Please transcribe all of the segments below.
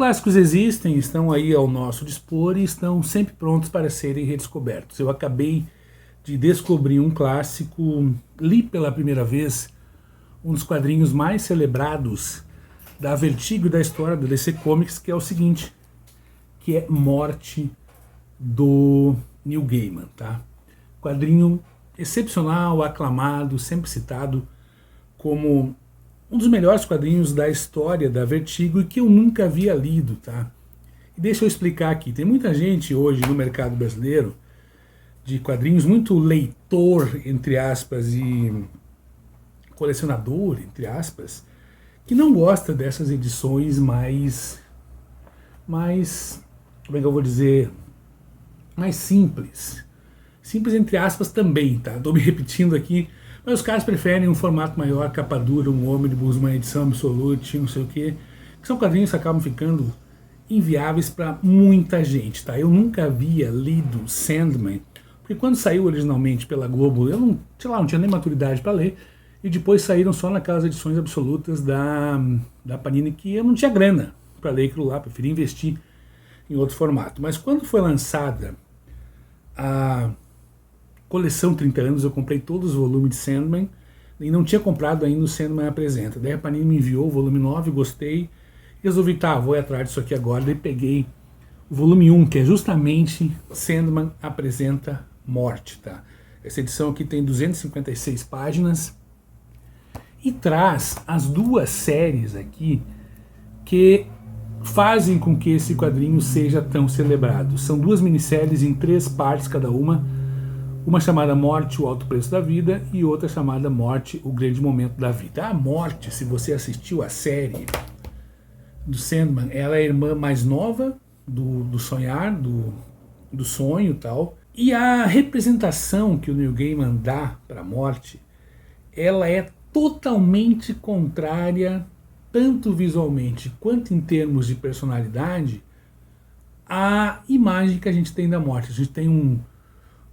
clássicos existem, estão aí ao nosso dispor e estão sempre prontos para serem redescobertos. Eu acabei de descobrir um clássico, li pela primeira vez um dos quadrinhos mais celebrados da Vertigo e da história do DC Comics, que é o seguinte, que é Morte do Neil Gaiman, tá? Quadrinho excepcional, aclamado, sempre citado como um dos melhores quadrinhos da história da Vertigo e que eu nunca havia lido, tá? E deixa eu explicar aqui, tem muita gente hoje no mercado brasileiro de quadrinhos, muito leitor, entre aspas, e colecionador, entre aspas, que não gosta dessas edições mais, como é que eu vou dizer, mais simples. Simples entre aspas também, tá? Estou me repetindo aqui, mas os caras preferem um formato maior, capa dura, um ônibus, uma edição absolute, não sei o quê, que são quadrinhos que acabam ficando inviáveis para muita gente, tá? Eu nunca havia lido Sandman, porque quando saiu originalmente pela Globo, eu não, sei lá, não tinha nem maturidade para ler, e depois saíram só naquelas edições absolutas da Panini, que eu não tinha grana para ler aquilo lá, preferi investir em outro formato. Mas quando foi lançada a coleção 30 anos, eu comprei todos os volumes de Sandman e não tinha comprado ainda o Sandman Apresenta. Daí a Panini me enviou o volume 9, gostei, resolvi, tá, vou ir atrás disso aqui agora. Daí peguei o volume 1, que é justamente Sandman Apresenta Morte, tá? Essa edição aqui tem 256 páginas e traz as duas séries aqui que fazem com que esse quadrinho seja tão celebrado. São duas minisséries em 3 partes cada uma chamada Morte, o Alto Preço da Vida, e outra chamada Morte, o Grande Momento da Vida. A Morte, se você assistiu a série do Sandman, ela é a irmã mais nova do sonhar, do sonho e tal, e a representação que o Neil Gaiman dá para a Morte, ela é totalmente contrária, tanto visualmente quanto em termos de personalidade, à imagem que a gente tem da Morte. A gente tem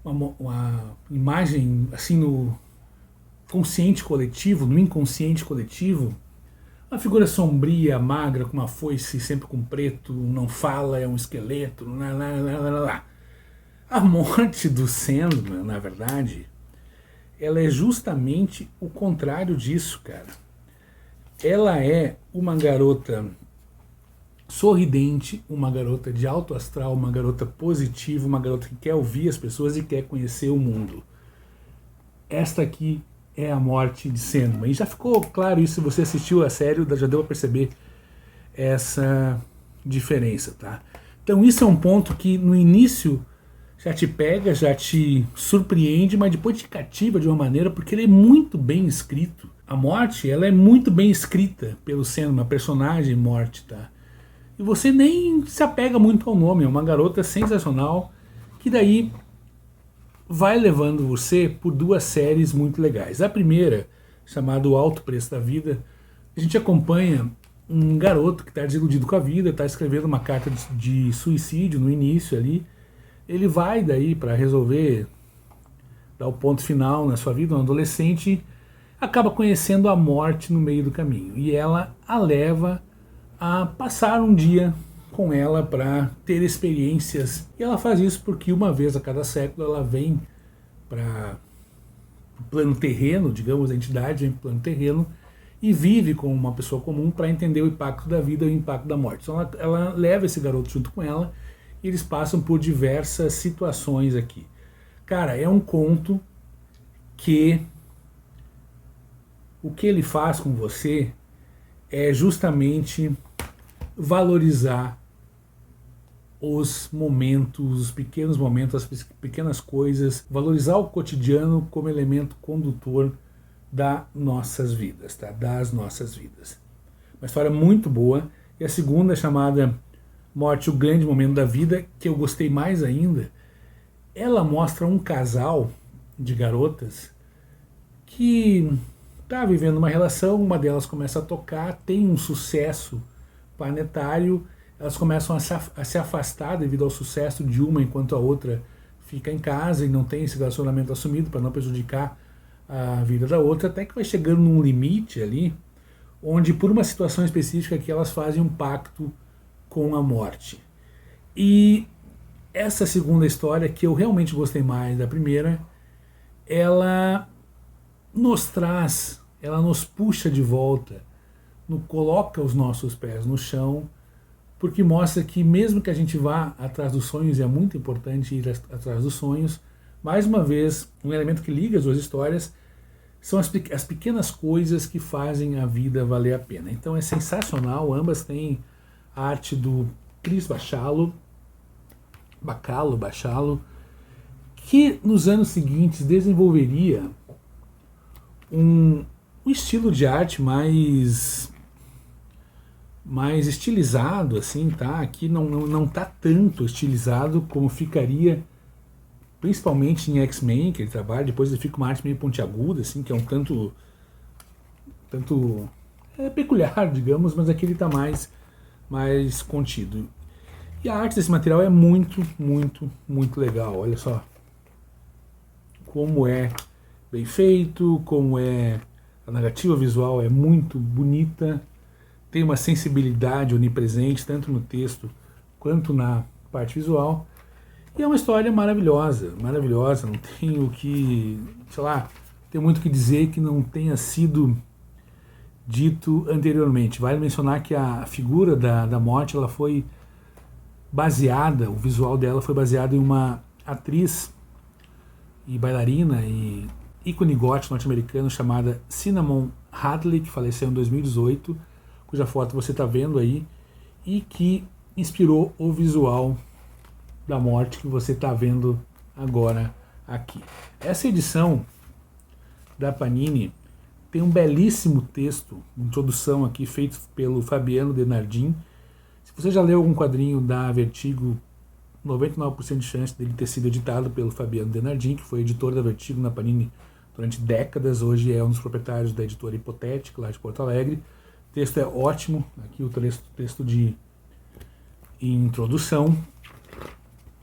uma imagem assim no consciente coletivo, no inconsciente coletivo, uma figura sombria, magra, com uma foice sempre com preto, não fala, é um esqueleto, A Morte do Sandman, na verdade, ela é justamente o contrário disso, cara. Ela é uma garota sorridente, uma garota de alto astral, uma garota positiva, uma garota que quer ouvir as pessoas e quer conhecer o mundo. Esta aqui é a Morte de Sandman. E já ficou claro isso, se você assistiu a série, já deu a perceber essa diferença, tá? Então isso é um ponto que no início já te pega, já te surpreende, mas depois te cativa de uma maneira, porque ele é muito bem escrito. A Morte, ela é muito bem escrita pelo Sandman, a personagem Morte, tá? E você nem se apega muito ao nome, é uma garota sensacional, que daí vai levando você por 2 séries muito legais. A primeira, chamada O Alto Preço da Vida, a gente acompanha um garoto que está desiludido com a vida, está escrevendo uma carta de suicídio no início ali. Ele vai daí para resolver, dar o ponto final na sua vida, um adolescente, acaba conhecendo a morte no meio do caminho. E ela a leva a passar um dia com ela para ter experiências. E ela faz isso porque uma vez a cada século ela vem para o plano terreno, digamos, a entidade vem para o plano terreno e vive como uma pessoa comum para entender o impacto da vida e o impacto da morte. Então ela leva esse garoto junto com ela e eles passam por diversas situações aqui. Cara, é um conto que o que ele faz com você é justamente valorizar os momentos, os pequenos momentos, as pequenas coisas, valorizar o cotidiano como elemento condutor das nossas vidas, tá? Das nossas vidas. Uma história muito boa. E a segunda, chamada Morte, o Grande Momento da Vida, que eu gostei mais ainda, ela mostra um casal de garotas que está vivendo uma relação, uma delas começa a tocar, tem um sucesso planetário, elas começam a se afastar devido ao sucesso de uma, enquanto a outra fica em casa e não tem esse relacionamento assumido para não prejudicar a vida da outra, até que vai chegando num limite ali, onde por uma situação específica que elas fazem um pacto com a morte. E essa segunda história, que eu realmente gostei mais da primeira, ela nos traz, ela nos puxa de volta, coloca os nossos pés no chão, porque mostra que mesmo que a gente vá atrás dos sonhos, e é muito importante ir atrás dos sonhos, mais uma vez, um elemento que liga as duas histórias são as pequenas coisas que fazem a vida valer a pena. Então é sensacional, ambas têm a arte do Chris Bachalo, que nos anos seguintes desenvolveria um estilo de arte mais estilizado, assim, tá? Aqui não tá tanto estilizado como ficaria principalmente em X-Men, que ele trabalha, depois ele fica uma arte meio pontiaguda, assim, que é um tanto peculiar, digamos, mas aqui ele tá mais contido. E a arte desse material é muito, muito, muito legal. Olha só como é bem feito, como é a narrativa visual é muito bonita, tem uma sensibilidade onipresente tanto no texto quanto na parte visual. E é uma história maravilhosa, maravilhosa, não tem o que, sei lá, tem muito o que dizer que não tenha sido dito anteriormente. Vale mencionar que a figura da morte, ela foi baseada, o visual dela foi baseado em uma atriz e bailarina e ícone gótico norte-americano chamada Cinnamon Hadley, que faleceu em 2018, cuja foto você está vendo aí, e que inspirou o visual da morte que você está vendo agora aqui. Essa edição da Panini tem um belíssimo texto, introdução aqui, feito pelo Fabiano Denardim. Se você já leu algum quadrinho da Vertigo, 99% de chance dele ter sido editado pelo Fabiano Denardim, que foi editor da Vertigo na Panini durante décadas, hoje é um dos proprietários da editora Hipotética, lá de Porto Alegre. O texto é ótimo, aqui o texto de introdução.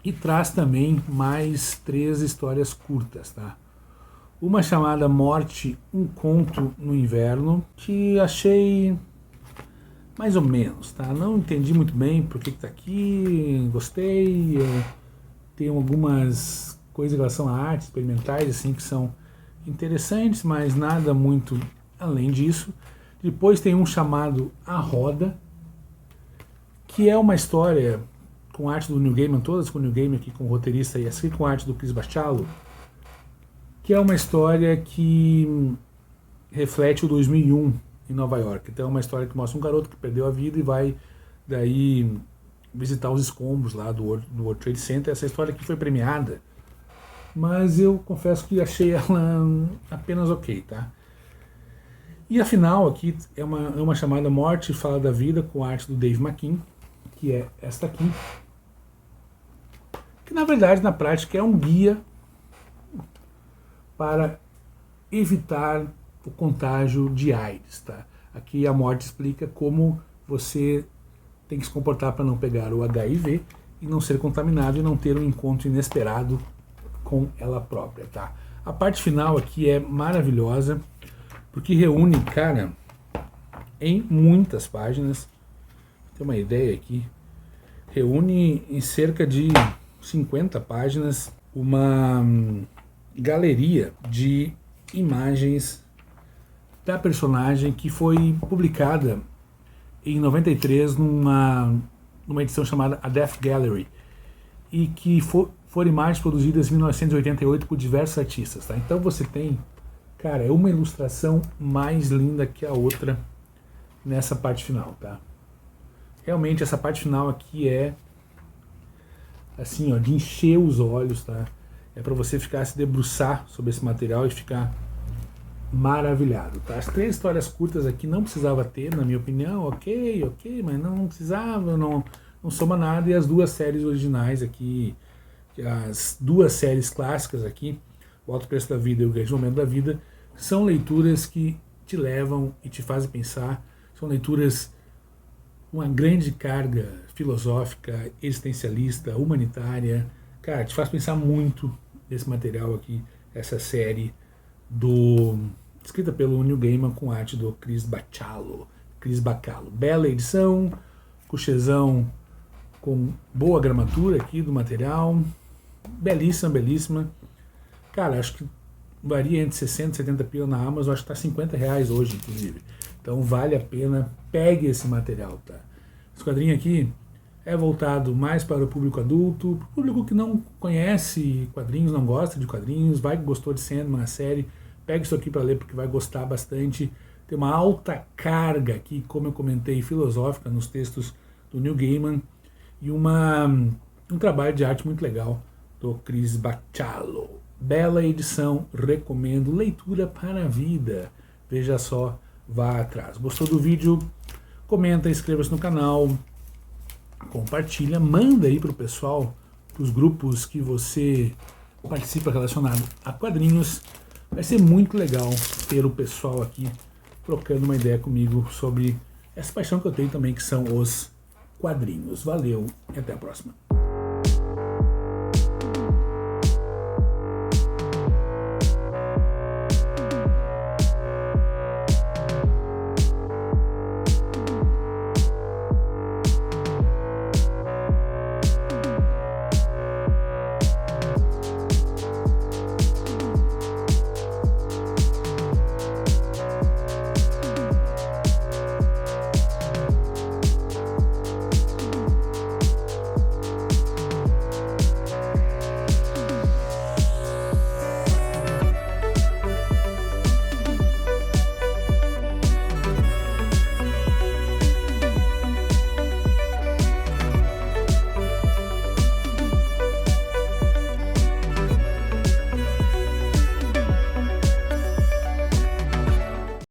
E traz também mais 3 histórias curtas, tá? Uma chamada Morte, um Conto no Inverno, que achei mais ou menos, tá? Não entendi muito bem por que tá aqui, gostei, tem algumas coisas em relação à arte, experimentais, assim, que são interessantes, mas nada muito além disso. Depois tem um chamado A Roda, que é uma história com arte do Neil Gaiman, todas com o Neil Gaiman aqui com o roteirista, e assim com arte do Chris Bachalo, que é uma história que reflete o 2001 em Nova York. Então é uma história que mostra um garoto que perdeu a vida e vai daí visitar os escombros lá do World Trade Center. Essa história aqui foi premiada, mas eu confesso que achei ela apenas ok, tá? E a final aqui é uma chamada Morte Fala da Vida, com a arte do Dave McKean, que é esta aqui, que na verdade na prática é um guia para evitar o contágio de AIDS, tá? Aqui a morte explica como você tem que se comportar para não pegar o HIV e não ser contaminado e não ter um encontro inesperado com ela própria, tá? A parte final aqui é maravilhosa, porque reúne, cara, em muitas páginas, tem uma ideia aqui, reúne em cerca de 50 páginas uma galeria de imagens da personagem que foi publicada em 93 numa edição chamada A Death Gallery, e que foram imagens produzidas em 1988 por diversos artistas, tá? Então você tem, cara, é uma ilustração mais linda que a outra nessa parte final, tá? Realmente essa parte final aqui é assim, ó, de encher os olhos, tá? É para você ficar, se debruçar sobre esse material e ficar maravilhado, tá? As 3 histórias curtas aqui não precisava ter, na minha opinião, ok, mas não precisava, não soma nada. E as 2 séries originais aqui, as 2 séries clássicas aqui, O Alto Preço da Vida e O Grande Momento da Vida, são leituras que te levam e te fazem pensar, são leituras com uma grande carga filosófica, existencialista, humanitária. Cara, te faz pensar muito nesse material aqui, essa série escrita pelo Neil Gaiman com arte do Chris Bachalo. Bela edição, couchezão com boa gramatura aqui do material, belíssima, belíssima. Cara, acho que varia entre 60 e 70 pila na Amazon, acho que tá R$50 hoje, inclusive. Então vale a pena, pegue esse material, tá? Esse quadrinho aqui é voltado mais para o público adulto, para o público que não conhece quadrinhos, não gosta de quadrinhos, vai que gostou de Sandman, a série, pega isso aqui para ler porque vai gostar bastante. Tem uma alta carga aqui, como eu comentei, filosófica nos textos do Neil Gaiman e um trabalho de arte muito legal do Chris Bachalo. Bela edição, recomendo, leitura para a vida. Veja só, vá atrás. Gostou do vídeo? Comenta, inscreva-se no canal, compartilha, manda aí pro pessoal, pros grupos que você participa relacionado a quadrinhos. Vai ser muito legal ter o pessoal aqui trocando uma ideia comigo sobre essa paixão que eu tenho também, que são os quadrinhos. Valeu e até a próxima.